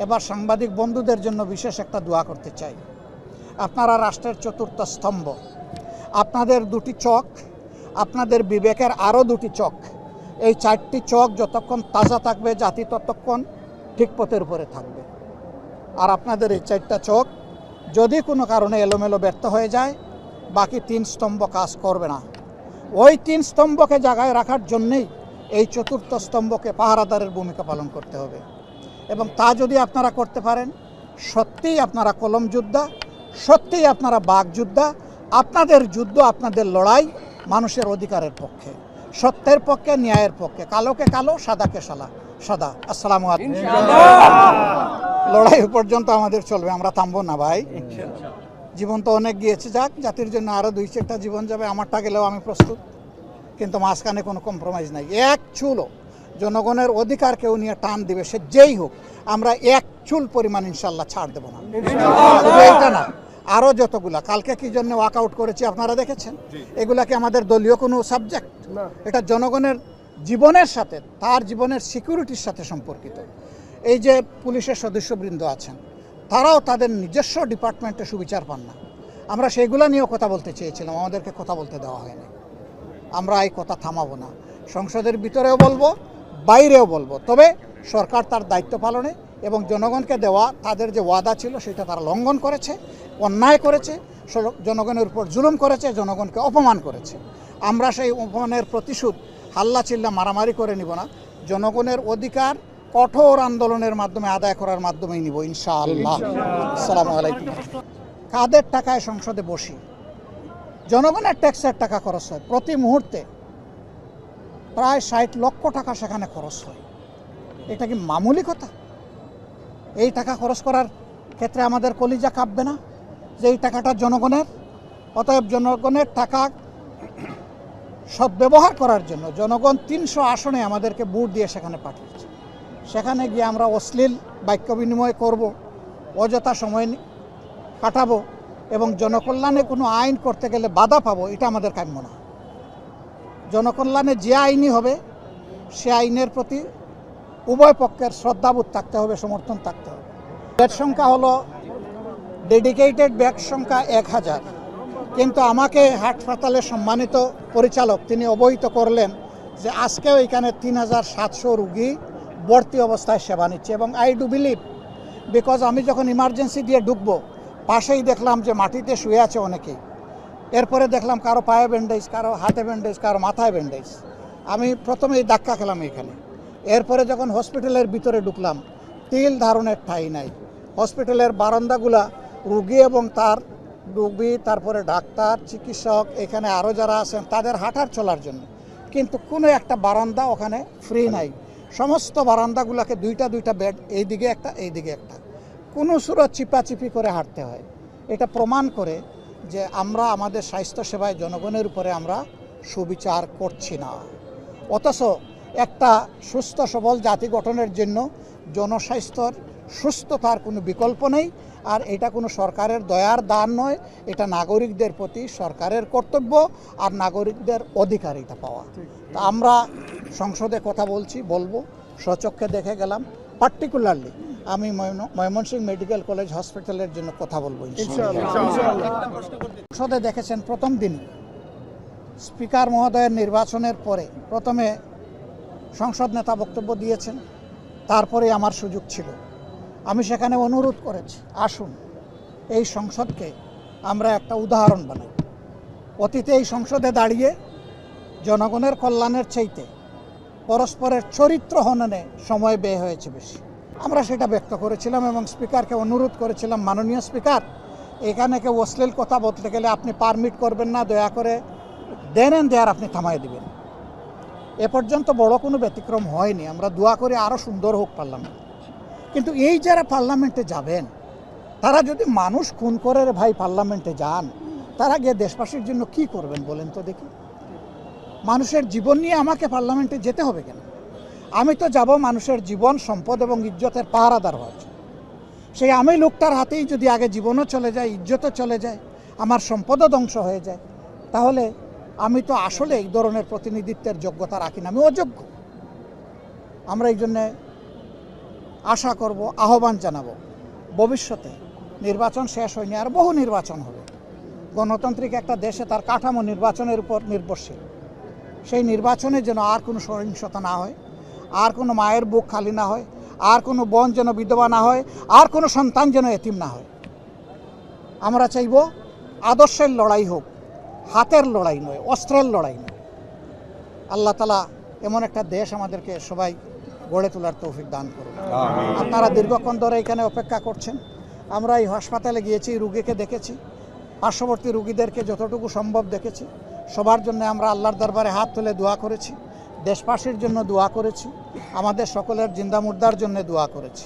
এবার সাংবাদিক বন্ধুদের জন্য বিশেষ একটা দোয়া করতে চাই। আপনারা রাষ্ট্রের চতুর্থ স্তম্ভ, আপনাদের দুটি চোখ, আপনাদের বিবেকের আরও দুটি চোখ, এই চারটি চোখ যতক্ষণ তাজা থাকবে জাতি ততক্ষণ ঠিক পথের উপরে থাকবে। আর আপনাদের এই চারটা চোখ যদি কোনো কারণে এলোমেলো ব্যর্থ হয়ে যায়, বাকি তিন স্তম্ভ কাজ করবে না। ওই তিন স্তম্ভকে জায়গায় রাখার জন্যেই এই চতুর্থ স্তম্ভকে পাহারাদারের ভূমিকা পালন করতে হবে। এবং তা যদি আপনারা করতে পারেন, সত্যিই আপনারা কলম যোদ্ধা, সত্যিই আপনারা বাঘ যোদ্ধা। আপনাদের যুদ্ধ, আপনাদের লড়াই মানুষের অধিকারের পক্ষে, সত্যের পক্ষে, ন্যায়ের পক্ষে, কালোকে কালো, সাদাকে সাদা। আসসালামু আলাইকুম। লড়াই পর্যন্ত আমাদের চলবে, আমরা থামবো না ভাই। জীবন তো অনেক গিয়েছে, যাক, জাতির জন্য আরও 2-4টা জীবন যাবে, আমারটা গেলেও আমি প্রস্তুত। কিন্তু মাঝখানে কোনো কম্প্রোমাইজ নাই। এক চুলও জনগণের অধিকার কেউ নিয়ে টান দিবে, সে যেই হোক, আমরা এক চুল পরিমাণ ইনশাল্লাহ ছাড় দেবো না। শুধু এইটা না, আরও যতগুলা, কালকে কি জন্য ওয়াকআউট করেছি আপনারা দেখেছেন, এগুলা কি আমাদের দলীয় কোনো সাবজেক্ট? এটা জনগণের জীবনের সাথে, তার জীবনের সিকিউরিটির সাথে সম্পর্কিত। এই যে পুলিশের সদস্যবৃন্দ আছেন, তারাও তাদের নিজস্ব ডিপার্টমেন্টে সুবিচার পান না। আমরা সেইগুলো নিয়েও কথা বলতে চেয়েছিলাম, আমাদেরকে কথা বলতে দেওয়া হয়নি। আমরা এই কথা থামাবো না, সংসদের ভিতরেও বলবো, বাইরেও বলবো। তবে সরকার তার দায়িত্ব পালনে এবং জনগণকে দেওয়া তাদের যে ওয়াদা ছিল সেটা তারা লঙ্ঘন করেছে, অন্যায় করেছে, জনগণের উপর জুলুম করেছে, জনগণকে অপমান করেছে। আমরা সেই অপমানের প্রতিশোধ হাল্লা চিল্লা মারামারি করে নিব না, জনগণের অধিকার কঠোর আন্দোলনের মাধ্যমে আদায় করার মাধ্যমেই নিব ইনশাআল্লাহ। আসসালামু আলাইকুম। কাদের টাকায় সংসদে বসি? জনগণের ট্যাক্সের টাকা খরচ হয়, প্রতি মুহূর্তে প্রায় 60 লক্ষ টাকা সেখানে খরচ হয়। এটা কি মামুলি কথা? এই টাকা খরচ করার ক্ষেত্রে আমাদের কলিজা কাঁপবে না যে এই টাকাটা জনগণের? অতএব জনগণের টাকা সদ্ব্যবহার করার জন্য জনগণ 300 আসনে আমাদেরকে ভোট দিয়ে সেখানে পাঠিয়েছে। সেখানে গিয়ে আমরা অশ্লীল বাক্য বিনিময় করব, অযথা সময় কাটাবো এবং জনকল্যাণে কোনো আইন করতে গেলে বাধা পাবো, এটা আমাদের কাম্য না। জনকল্যাণে যে আইনই হবে সে আইনের প্রতি উভয় পক্ষের শ্রদ্ধাবোধ থাকতে হবে, সমর্থন থাকতে হবে। বেড সংখ্যা হলো, ডেডিকেটেড বেড সংখ্যা 1000, কিন্তু আমাকে হাসপাতালের সম্মানিত পরিচালক তিনি অবহিত করলেন যে আজকেও এখানে 3700 রুগী ভর্তি অবস্থায় সেবা নিচ্ছে। এবং আই ডু বিলিভ, বিকজ আমি যখন ইমার্জেন্সি দিয়ে ঢুকবো, পাশেই দেখলাম যে মাটিতে শুয়ে আছে অনেকেই। এরপরে দেখলাম কারো পায়ে ব্যান্ডেজ, কারো হাতে ব্যান্ডেজ, কারো মাথায় ব্যান্ডেজ। আমি প্রথমেই ধাক্কা খেলাম এখানে। এরপরে যখন হসপিটালের ভিতরে ঢুকলাম, তিল ধারণের ঠাঁই নাই। হসপিটালের বারান্দাগুলা রুগী এবং তার রুগী, তারপরে ডাক্তার, চিকিৎসক, এখানে আরও যারা আছেন তাদের হাঁটার চলার জন্য, কিন্তু কোনো একটা বারান্দা ওখানে ফ্রি নাই। সমস্ত বারান্দাগুলোকে দুইটা বেড, এইদিকে একটা এইদিকে একটা, কোনো সুরত চিপাচিপি করে হাঁটতে হয়। এটা প্রমাণ করে যে আমরা আমাদের স্বাস্থ্যসেবায় জনগণের উপরে আমরা সুবিচার করছি না। অথচ একটা সুস্থ সবল জাতি গঠনের জন্য জনস্বাস্থ্যর সুস্থতার কোনো বিকল্প নেই। আর এটা কোনো সরকারের দয়ার দান নয়, এটা নাগরিকদের প্রতি সরকারের কর্তব্য আর নাগরিকদের অধিকার এটা পাওয়া। তা আমরা সংসদে কথা বলবো, স্বচক্ষে দেখে গেলাম। পার্টিকুলারলি আমি ময়মনসিংহ মেডিকেল কলেজ হসপিটালের জন্য কথা বলবো সংসদে। দেখেছেন প্রথম দিন স্পিকার মহোদয়ের নির্বাচনের পরে প্রথমে সংসদ নেতা বক্তব্য দিয়েছেন, তারপরে আমার সুযোগ ছিল। আমি সেখানে অনুরোধ করেছি, আসুন এই সংসদকে আমরা একটা উদাহরণ বানাই। অতীতে এই সংসদে দাঁড়িয়ে জনগণের কল্যাণের চাইতে পরস্পরের চরিত্র হননে সময় ব্যয় হয়েছে বেশি। আমরা সেটা ব্যক্ত করেছিলাম এবং স্পিকারকে অনুরোধ করেছিলাম, মাননীয় স্পিকার, এখানে কেউ অশ্লীল কথা বলতে গেলে আপনি পারমিট করবেন না, দয়া করে দেন এন্ড দেয়ার আপনি থামাই দিবেন। এ পর্যন্ত বড় কোনো ব্যতিক্রম হয়নি। আমরা দোয়া করি আরও সুন্দর হোক পার্লামেন্ট। কিন্তু এই যারা পার্লামেন্টে যাবেন, তারা যদি মানুষ খুন করে ভাই পার্লামেন্টে যান, তারা গিয়ে দেশবাসীর জন্য কি করবেন বলেন তো দেখি? মানুষের জীবন নিয়ে আমাকে পার্লামেন্টে যেতে হবে কেন? আমি তো যাব মানুষের জীবন, সম্পদ এবং ইজ্জতের পাহারাদার হওয়ার জন্য। সেই আমি লোকটার হাতেই যদি আগে জীবনও চলে যায়, ইজ্জতও চলে যায়, আমার সম্পদও ধ্বংস হয়ে যায়, তাহলে আমি তো আসলে এই ধরনের প্রতিনিধিত্বের যোগ্যতা রাখি না, আমি অযোগ্য। আমরা এই জন্যে আশা করব, আহ্বান জানাবো, ভবিষ্যতে নির্বাচন শেষ হয়নি, আর বহু নির্বাচন হবে। গণতান্ত্রিক একটা দেশে তার কাঠামো নির্বাচনের উপর নির্ভরশীল। সেই নির্বাচনে যেন আর কোনো সহিংসতা না হয়, আর কোনো মায়ের বুক খালি না হয়, আর কোনো বোন যেন বিধবা না হয়, আর কোনো সন্তান যেন এতিম না হয়। আমরা চাইব আদর্শের লড়াই হোক, হাতের লড়াই নয়, অস্ত্রের লড়াই নয়। আল্লাহ তাআলা এমন একটা দেশ আমাদেরকে সবাই গড়ে তোলার তৌফিক দান করুন। আপনারা দীর্ঘক্ষণ ধরে এখানে অপেক্ষা করছেন। আমরা এই হাসপাতালে গিয়েছি, রুগীকে দেখেছি, পার্শ্ববর্তী রুগীদেরকে যতটুকু সম্ভব দেখেছি। সবার জন্য আমরা আল্লাহর দরবারে হাত তুলে দোয়া করেছি, দেশবাসীর জন্য দোয়া করেছি, আমাদের সকলের জিন্দা মুর্দার জন্য দোয়া করেছি।